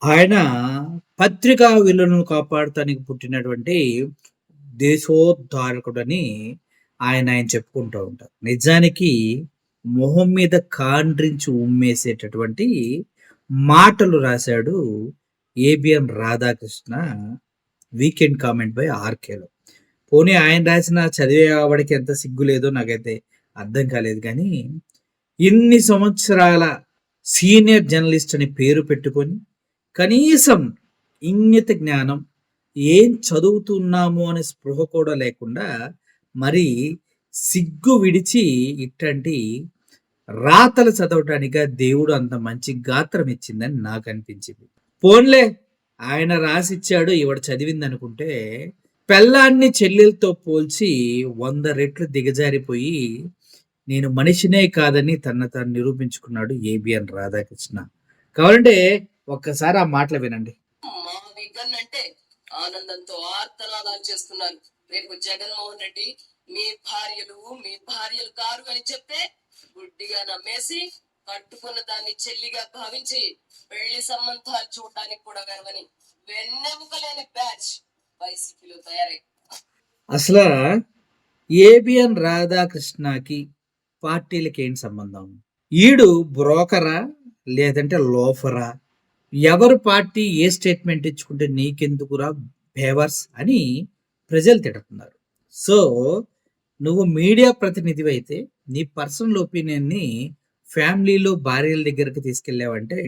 ఆయన పత్రికా విలువలను కాపాడటానికి పుట్టినటువంటి దేశోద్ధారకుడని ఆయన చెప్పుకుంటూ ఉంటారు. నిజానికి మొహం మీద కాండ్రించి ఉమ్మేసేటటువంటి మాటలు రాశాడు ABN Radhakrishna 'weekend comment by ఆర్‌కేలో'. పోనీ ఆయన రాసిన చదివేవాడికి ఎంత సిగ్గు లేదో నాకైతే అర్థం కాలేదు కానీ, ఇన్ని సంవత్సరాల సీనియర్ జర్నలిస్ట్ అని పేరు పెట్టుకొని కనీసం ఇంగిత జ్ఞానం, ఏం చదువుతున్నాము అనే స్పృహ కూడా లేకుండా మరి సిగ్గు విడిచి ఇట్టంటి రాతలు చదవటానిక దేవుడు అంత మంచి గాత్రం ఇచ్చిందని నాకు అనిపించింది. పోన్లే ఆయన రాసిచ్చాడు ఈవిడ చదివింది అనుకుంటే, పెళ్ళాన్ని చెల్లెలతో పోల్చి 100 రెట్లు దిగజారిపోయి నేను మనిషినే కాదని తను నిరూపించుకున్నాడు ఏబిఎన్ రాధాకృష్ణ. కావాలంటే ఒక్కసారి ఆ మాటలు వినండి. అంటే ఆనందంతో ఆర్తనాదాలు చేస్తున్నారు. రేపు జగన్మోహన్ రెడ్డి మీ భార్యలు కారు అని చెప్తే గుడ్డిగా నమ్మేసి కట్టుకున్న దాన్ని చెల్లిగా భావించి పెళ్లి సంబంధాలు చూడడానికి కూడా వెరవని వెన్నెముకలేని బ్యాచ్ వైసీపీలో తయారై అసలు ఏబిఎన్ రాధాకృష్ణకి పార్టీలకి ఏంటి సంబంధం? ఈడు బ్రోకరా లేదంటే లోఫరా? ఎవరు పార్టీ ఏ స్టేట్మెంట్ ఇచ్చుకుంటే నీకెందుకురా ఫేవర్స్ అని ప్రజలు తిడుతున్నారు. సో నువ్వు మీడియా ప్రతినిధివి అయితే నీ పర్సనల్ ఒపీనియన్ని ఫ్యామిలీలో భార్యల దగ్గరికి తీసుకెళ్ళావంటే,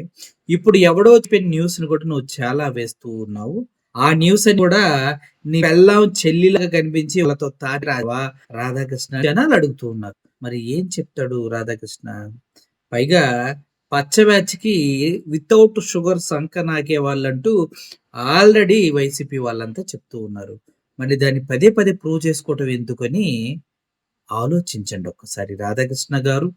ఇప్పుడు ఎవడో చెప్పిన న్యూస్ని కూడా నువ్వు చాలా వేస్తూ ఉన్నావు. ఆ న్యూస్ అని కూడా నీ పెళ్ళాం చెల్లిలాగా కనిపించి వాళ్ళతో తారావా రాధాకృష్ణ జనాలు అడుగుతూ ఉన్నారు. మరి ఏం చెప్తాడు రాధాకృష్ణ? పైగా పచ్చ బ్యాచ్‌కి వితౌట్ షుగర్ సంక నాకే వాళ్ళంటూ ఆల్రెడీ వైసీపీ వాళ్ళంతా చెప్తూ ఉన్నారు. మరి దాన్ని పదే పదే ప్రూవ్ చేసుకోవటం ఎందుకని ఆలోచించండి ఒక్కసారి రాధాకృష్ణ గారు.